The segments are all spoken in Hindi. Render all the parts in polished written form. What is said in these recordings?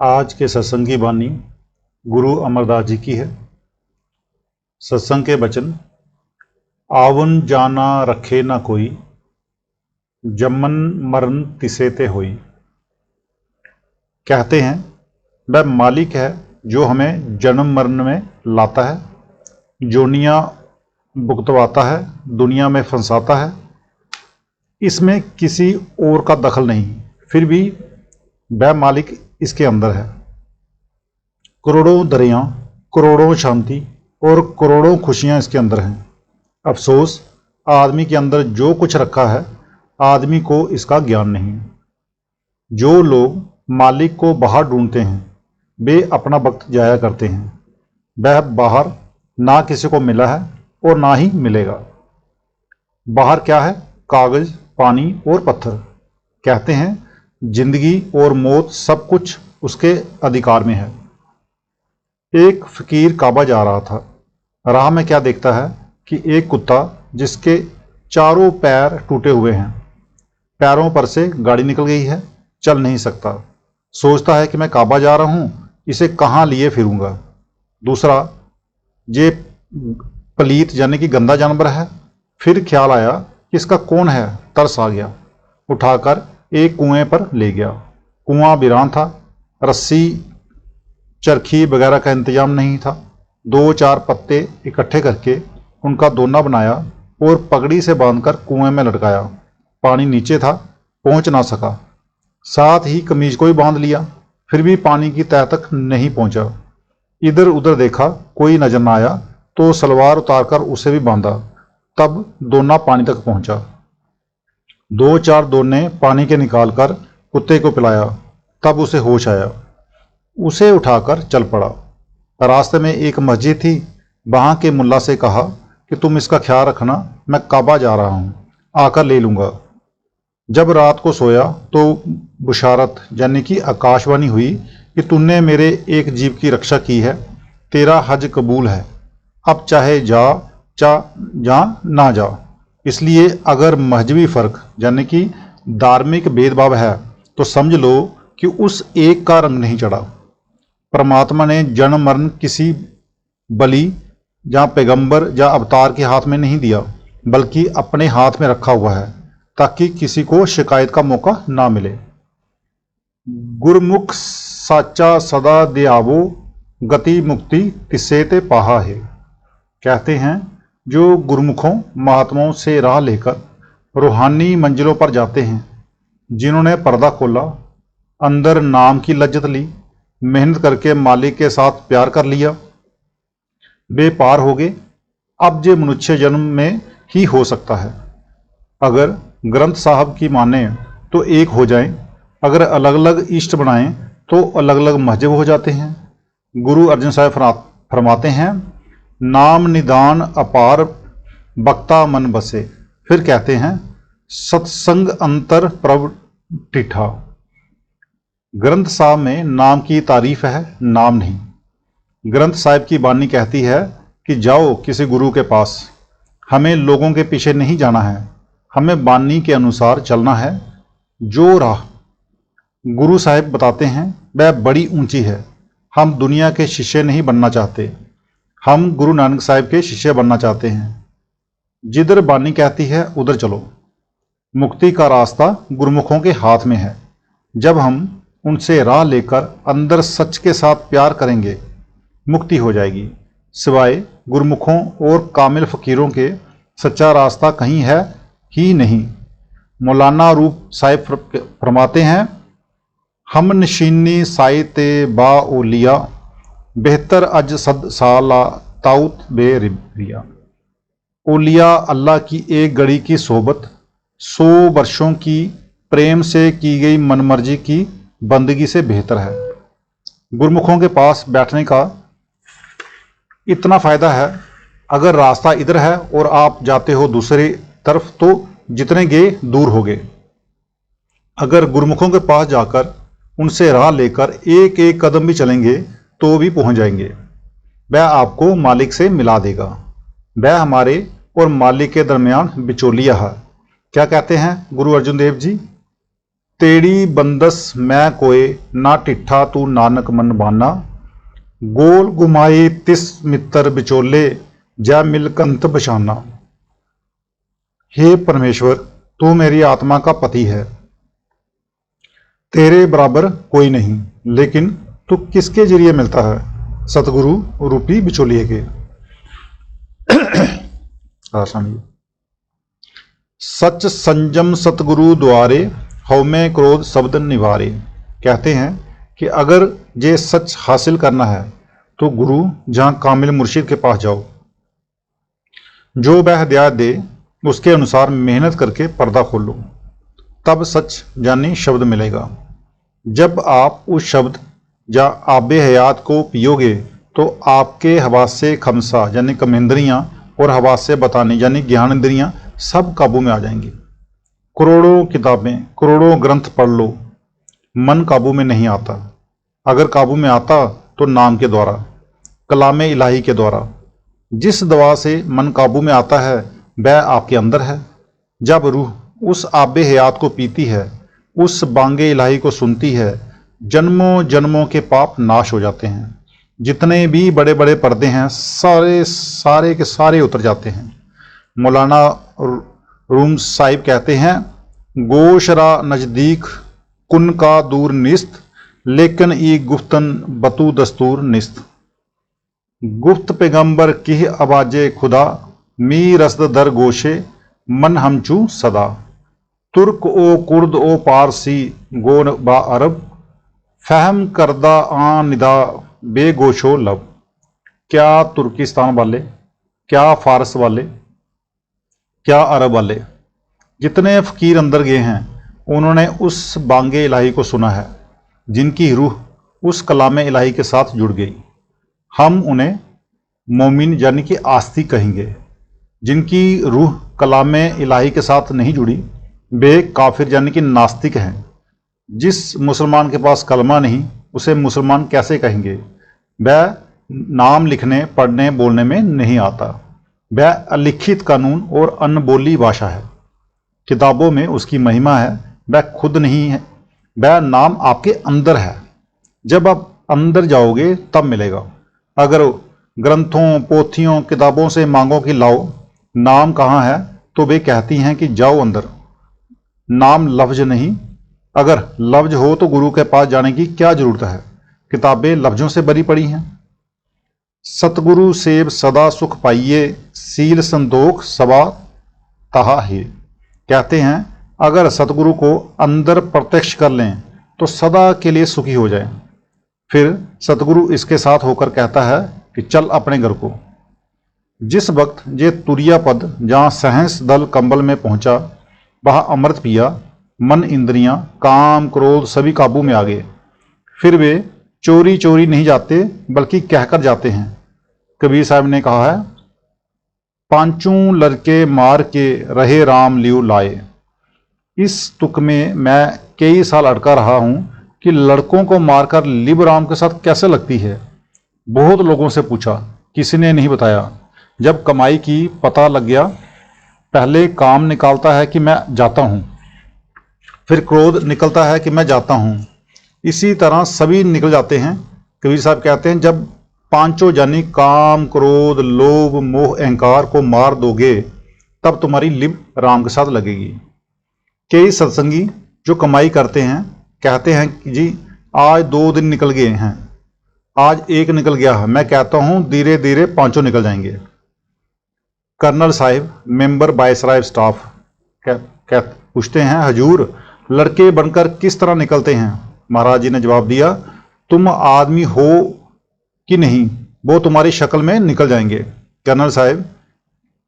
आज के सत्संग की वाणी गुरु अमरदास जी की है। सत्संग के वचन। आवन जाना रखे ना कोई, जमन मरण तिसे ते होई। कहते हैं वह मालिक है जो हमें जन्म मरण में लाता है, जोनियाँ भुगतवाता है, दुनिया में फंसाता है। इसमें किसी और का दखल नहीं, फिर भी वह मालिक इसके अंदर है। करोड़ों दरिया, करोड़ों शांति और करोड़ों खुशियां इसके अंदर हैं। अफसोस आदमी के अंदर जो कुछ रखा है, आदमी को इसका ज्ञान नहीं। जो लोग मालिक को बाहर ढूंढते हैं वे अपना वक्त जाया करते हैं। वह बाहर ना किसी को मिला है और ना ही मिलेगा। बाहर क्या है? कागज, पानी और पत्थर। कहते हैं जिंदगी और मौत सब कुछ उसके अधिकार में है। एक फकीर काबा जा रहा था। राह में क्या देखता है कि एक कुत्ता जिसके चारों पैर टूटे हुए हैं, पैरों पर से गाड़ी निकल गई है, चल नहीं सकता। सोचता है कि मैं काबा जा रहा हूं, इसे कहाँ लिए फिरूंगा। दूसरा, ये पलीत यानी कि गंदा जानवर है। फिर ख्याल आया कि इसका कौन है, तरस आ गया। उठाकर एक कुएं पर ले गया। कुआं वीरान था, रस्सी चरखी वगैरह का इंतजाम नहीं था। 2-4 पत्ते इकट्ठे करके उनका दोना बनाया और पगड़ी से बांधकर कुएं में लटकाया। पानी नीचे था, पहुंच ना सका। साथ ही कमीज को भी बांध लिया, फिर भी पानी की तह तक नहीं पहुंचा। इधर उधर देखा, कोई नजर ना आया तो सलवार उतारकर उसे भी बांधा, तब दोना पानी तक पहुंचा। 2-4 दोने पानी के निकालकर कुत्ते को पिलाया, तब उसे होश आया। उसे उठाकर चल पड़ा। रास्ते में एक मस्जिद थी, वहां के मुल्ला से कहा कि तुम इसका ख्याल रखना, मैं काबा जा रहा हूं, आकर ले लूंगा। जब रात को सोया तो बुशारत यानी कि आकाशवाणी हुई कि तूने मेरे एक जीव की रक्षा की है, तेरा हज कबूल है, अब चाहे जा ना जा। इसलिए अगर मजहबी फर्क यानी कि धार्मिक भेदभाव है तो समझ लो कि उस एक का रंग नहीं चढ़ा। परमात्मा ने जन्म मरण किसी बलि या पैगंबर या अवतार के हाथ में नहीं दिया, बल्कि अपने हाथ में रखा हुआ है ताकि किसी को शिकायत का मौका ना मिले। गुरमुख साचा सदा दे आवो, गति मुक्ति तिसे ते पाहा है। कहते हैं जो गुरमुखों महात्माओं से राह लेकर रूहानी मंजिलों पर जाते हैं, जिन्होंने पर्दा खोला, अंदर नाम की लज्जत ली, मेहनत करके मालिक के साथ प्यार कर लिया, वे पार हो गए। अब ये मनुष्य जन्म में ही हो सकता है। अगर ग्रंथ साहब की माने तो एक हो जाएं, अगर अलग अलग इष्ट बनाएं तो अलग अलग मजहब हो जाते हैं। गुरु अर्जन साहब फरमाते हैं, नाम निदान अपार बक्ता मन बसे। फिर कहते हैं सत्संग अंतर प्रभ टिठा। ग्रंथ साहब में नाम की तारीफ है, नाम नहीं। ग्रंथ साहब की बानी कहती है कि जाओ किसी गुरु के पास, हमें लोगों के पीछे नहीं जाना है, हमें बानी के अनुसार चलना है। जो राह गुरु साहब बताते हैं वह बड़ी ऊंची है। हम दुनिया के शिष्य नहीं बनना चाहते, हम गुरु नानक साहब के शिष्य बनना चाहते हैं। जिधर बानी कहती है उधर चलो। मुक्ति का रास्ता गुरुमुखों के हाथ में है। जब हम उनसे राह लेकर अंदर सच के साथ प्यार करेंगे, मुक्ति हो जाएगी। सिवाय गुरमुखों और कामिल फकीरों के सच्चा रास्ता कहीं है ही नहीं। मौलाना रूप साहिब फरमाते हैं, हम नशीनी साइते बा ओलिया, बेहतर अज सद साला ताउत बे रिबिया। ओलिया अल्लाह की एक घड़ी की सोबत 100 वर्षों की प्रेम से की गई मनमर्जी की बंदगी से बेहतर है। गुरमुखों के पास बैठने का इतना फायदा है, अगर रास्ता इधर है और आप जाते हो दूसरी तरफ तो जितने गए दूर हो गए। अगर गुरमुखों के पास जाकर उनसे राह लेकर एक एक कदम भी चलेंगे तो भी पहुंच जाएंगे। वह आपको मालिक से मिला देगा। वह हमारे और मालिक के दरमियान बिचौलिया है। क्या कहते हैं गुरु अर्जुन देव जी? तेरी बंदस मैं कोय, ना टिठा तू नानक मन बाना। गोल गुमाए तिस मित्र बिचोले, जय मिलकंत बशाना। हे परमेश्वर, तू मेरी आत्मा का पति है, तेरे बराबर कोई नहीं, लेकिन तू किसके जरिए मिलता है? सतगुरु रूपी बिचौलिए के। सच संजम सतगुरु द्वारे, हौमे क्रोध शब्द निवारे। कहते हैं कि अगर ये सच हासिल करना है तो गुरु जहां कामिल मुर्शिद के पास जाओ, जो वह हिदायत दे उसके अनुसार मेहनत करके पर्दा खोलो, तब सच यानी शब्द मिलेगा। जब आप उस शब्द या आबे हयात को पियोगे तो आपके हवासे खमसा यानी कमेंद्रियाँ और हवासे बताने यानी ज्ञानेंद्रियाँ सब काबू में आ जाएंगी। करोड़ों किताबें, करोड़ों ग्रंथ पढ़ लो, मन काबू में नहीं आता। अगर काबू में आता तो नाम के द्वारा, कलामे इलाही के द्वारा। जिस दवा से मन काबू में आता है वह आपके अंदर है। जब रूह उस आबे हयात को पीती है, उस बांगे इलाही को सुनती है, जन्मों जन्मों के पाप नाश हो जाते हैं। जितने भी बड़े बड़े पर्दे हैं सारे के सारे उतर जाते हैं। मौलाना रूम साहिब कहते हैं, गोशरा नज़दीक कुन का दूर निस्त, लेकिन ई गुफ्तन बतू दस्तूर निस्त। गुफ्त पैगंबर की आवाजे खुदा, मी रसद दर गोशे मन हमचू सदा। तुर्क ओ कुर्द ओ पारसी गोन बा अरब, फहम करदा आ निदा बेगोशो लब। क्या तुर्किस्तान वाले, क्या फारस वाले, क्या अरब वाले, जितने फ़कीर अंदर गए हैं उन्होंने उस बांगे इलाही को सुना है, जिनकी रूह उस कलामे इलाही के साथ जुड़ गई। हम उन्हें मोमिन यानी कि आस्तिक कहेंगे। जिनकी रूह कलामे इलाही के साथ नहीं जुड़ी वे काफिर यानी कि नास्तिक हैं। जिस मुसलमान के पास कलमा नहीं उसे मुसलमान कैसे कहेंगे? वह नाम लिखने पढ़ने बोलने में नहीं आता। वह अलिखित कानून और अनबोली भाषा है। किताबों में उसकी महिमा है, वह खुद नहीं है, वह नाम आपके अंदर है। जब आप अंदर जाओगे तब मिलेगा। अगर ग्रंथों पोथियों किताबों से मांगो कि लाओ नाम कहाँ है, तो वे कहती हैं कि जाओ अंदर। नाम लफ्ज नहीं, अगर लफ्ज हो तो गुरु के पास जाने की क्या जरूरत है? किताबें लफ्जों से भरी पड़ी हैं। सतगुरु सेब सदा सुख पाइए, सील संदोख सबा तहा है। कहते हैं अगर सतगुरु को अंदर प्रत्यक्ष कर लें तो सदा के लिए सुखी हो जाए। फिर सतगुरु इसके साथ होकर कहता है कि चल अपने घर को। जिस वक्त ये तुरिया पद जहाँ सहस दल कंबल में पहुंचा, वहाँ अमृत पिया, मन इंद्रियां काम क्रोध सभी काबू में आ गए। फिर वे चोरी चोरी नहीं जाते बल्कि कहकर जाते हैं। कबीर साहब ने कहा है, पांचों लड़के मार के रहे राम लियो लाए। इस तुक में मैं कई साल अटका रहा हूं कि लड़कों को मारकर लिब राम के साथ कैसे लगती है। बहुत लोगों से पूछा, किसी ने नहीं बताया। जब कमाई की पता लग गया, पहले काम निकालता है कि मैं जाता हूं, फिर क्रोध निकलता है कि मैं जाता हूं। इसी तरह सभी निकल जाते हैं। कबीर साहब कहते हैं, जब पांचों यानी काम क्रोध लोभ मोह अहंकार को मार दोगे तब तुम्हारी लिब राम के साथ लगेगी। कई सत्संगी जो कमाई करते हैं कहते हैं कि जी आज 2 दिन निकल गए हैं, आज 1 निकल गया है। मैं कहता हूं धीरे धीरे 5 निकल जाएंगे। कर्नल साहिब मेंबर वायसराय स्टाफ पूछते हैं, हजूर लड़के बनकर किस तरह निकलते हैं? महाराज जी ने जवाब दिया, तुम आदमी हो कि नहीं वो तुम्हारी शक्ल में निकल जाएंगे। कर्नल साहिब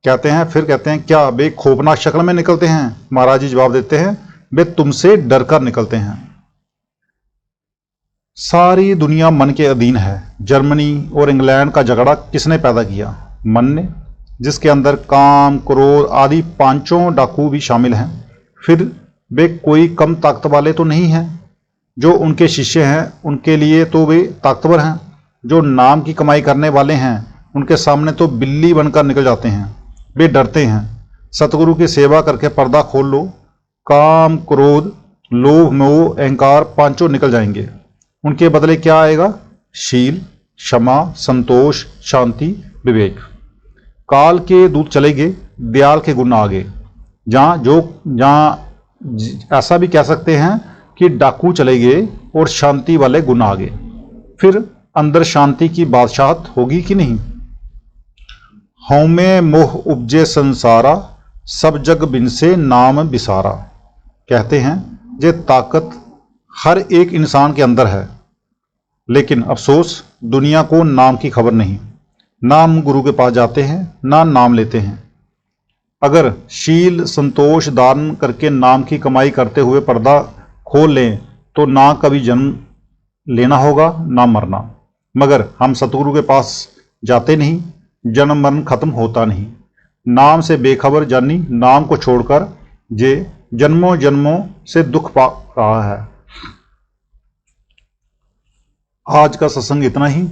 कहते हैं, फिर कहते हैं, क्या वे खौफनाक शक्ल में निकलते हैं? महाराज जी जवाब देते हैं, वे तुमसे डर कर निकलते हैं। सारी दुनिया मन के अधीन है। जर्मनी और इंग्लैंड का झगड़ा किसने पैदा किया? मन ने, जिसके अंदर काम क्रोध आदि 5 डाकू भी शामिल हैं। फिर वे कोई कम ताकत वाले तो नहीं हैं। जो उनके शिष्य हैं उनके लिए तो वे ताकतवर हैं। जो नाम की कमाई करने वाले हैं उनके सामने तो बिल्ली बनकर निकल जाते हैं। वे डरते हैं। सतगुरु की सेवा करके पर्दा खोल लो। काम क्रोध लोभ मोह अहंकार पांचों निकल जाएंगे। उनके बदले क्या आएगा? शील, क्षमा, संतोष, शांति, विवेक। काल के दूत चले गए, दयाल के गुण आ गए। जहाँ ऐसा भी कह सकते हैं कि डाकू चले गए और शांति वाले गुण आ गए। फिर अंदर शांति की बादशाहत होगी कि नहीं? हौमे मोह उपजे संसारा, सब जग बिन से नाम बिसारा। कहते हैं ये ताकत हर एक इंसान के अंदर है, लेकिन अफसोस दुनिया को नाम की खबर नहीं। ना हम गुरु के पास जाते हैं, ना नाम लेते हैं। अगर शील, संतोष, दान करके नाम की कमाई करते हुए पर्दा खोल लें तो ना कभी जन्म लेना होगा, ना मरना। मगर हम सतगुरु के पास जाते नहीं, जन्म मरण खत्म होता नहीं। नाम से बेखबर जानी नाम को छोड़कर जे जन्मों जन्मों से दुख पा रहा है। आज का सत्संग इतना ही।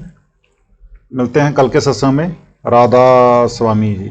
मिलते हैं कल के सत्संग में। राधा स्वामी जी।